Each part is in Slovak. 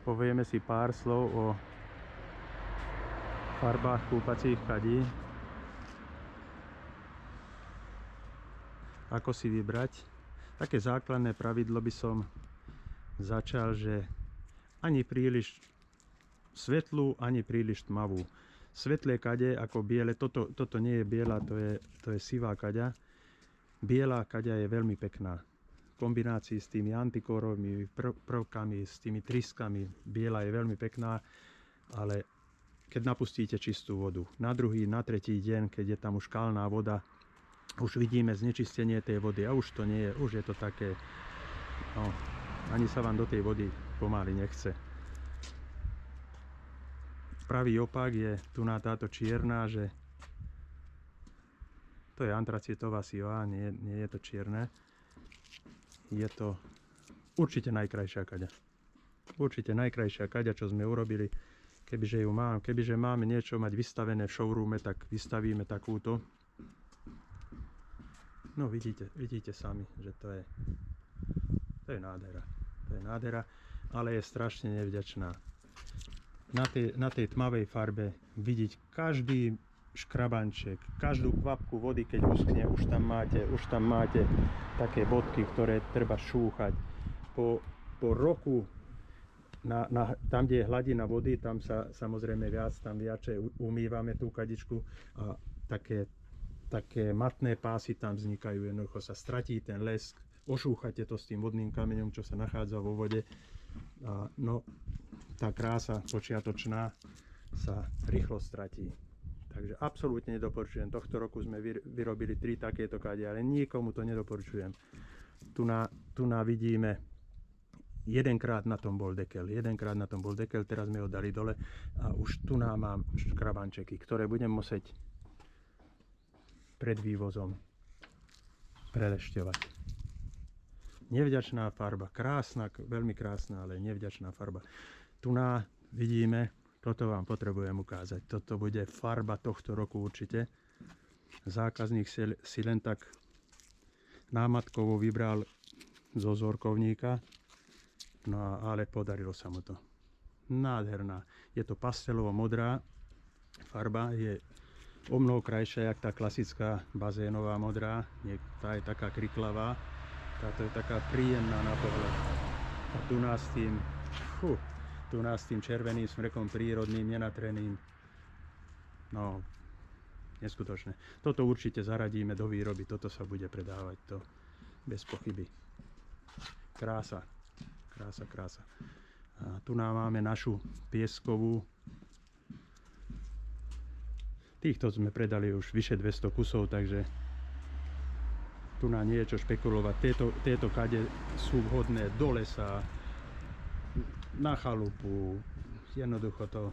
Povieme si pár slov o farbách kúpacích kadí. Ako si vybrať? Také základné pravidlo by som začal, že ani príliš svetlú, ani príliš tmavú. Svetlé kade ako biele, toto nie je biela, to je sivá kaďa. Biela kaďa je veľmi pekná. V kombinácii s tými antikórovými prvkami, s tými tryskami, biela je veľmi pekná, ale keď napustíte čistú vodu, na druhý, na tretí deň, keď je tam už kalná voda, už vidíme znečistenie tej vody a už to nie je, už je to také, no, ani sa vám do tej vody pomaly nechce. Pravý opak je tu na táto čierna, že to je antracitová sivá, nie je to čierne. Je to určite najkrajšia kaďa. Určite najkrajšia kaďa, čo sme urobili. Kebyže máme niečo mať vystavené v showroome, tak vystavíme takúto. No vidíte sami, že to je nádhera. To je nádhera, ale je strašne nevďačná. Na tej tmavej farbe vidieť každý škrabanček, každú kvapku vody, keď uschne, už tam máte také bodky, ktoré treba šúchať. Po roku tam, kde je hladina vody, tam sa samozrejme viacej umývame tú kadičku a také matné pásy tam vznikajú, jednoducho sa stratí ten lesk, ošúchate to s tým vodným kameňom, čo sa nachádza vo vode. A no, tá krása počiatočná sa rýchlo stratí. Takže absolútne nedoporučujem. Tohto roku sme vyrobili 3 takéto kade, ale nikomu to nedoporučujem. Tu vidíme, jedenkrát na tom bol dekel, teraz sme ho dali dole a už tu mám škrabančeky, ktoré budem musieť pred vývozom prelešťovať. Nevďačná farba, krásna, veľmi krásna, ale nevďačná farba. Tu vidíme, toto vám potrebujem ukázať. Toto bude farba tohto roku určite. Zákazník si len tak námatkovo vybral zo vzorkovníka, no ale podarilo sa mu to. Nádherná. Je to pastelovo modrá farba, je o mnoho krajšia, jak tá klasická bazénová modrá. Tá je taká kriklavá, táto je taká príjemná na pohľad. A tu nás s tým červeným smrekom prírodným, nenatreným. No, neskutočné. Toto určite zaradíme do výroby, toto sa bude predávať, to bez pochyby. Krása. A tu máme našu pieskovú. Týchto sme predali už vyše 200 kusov, takže tu nie je čo špekulovať. Tieto kade sú vhodné do lesa, na chalupu, jednoducho to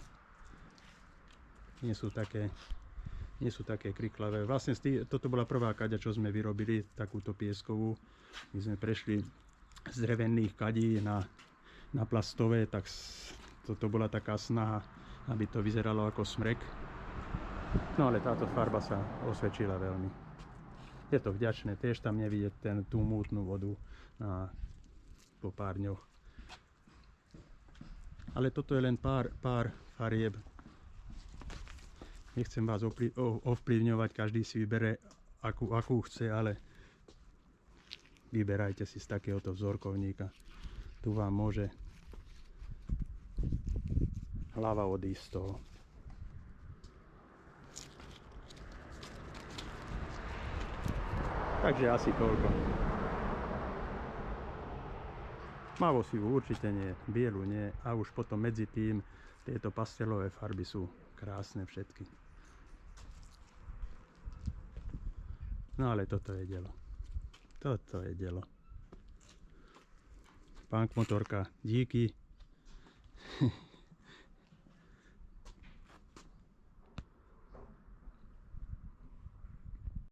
nie sú také kriklavé. Vlastne toto bola prvá kaďa, čo sme vyrobili, takúto pieskovú. My sme prešli z drevených kadí na plastové, tak toto bola taká snaha, aby to vyzeralo ako smrek. No ale táto farba sa osvedčila veľmi. Je to vďačné, tiež tam nevidieť tú mútnu vodu po pár dňoch. Ale toto je len pár farieb. Nechcem vás ovplyvňovať, každý si vybere akú chce, ale vyberajte si z takéhoto vzorkovníka. Tu vám môže hlava odísť z toho. Takže asi toľko. Tmavosivú určite nie, bielu nie a už potom medzi tým tieto pastelové farby sú krásne všetky. No ale toto je dielo. Toto je dielo. Punk Motorka, díky.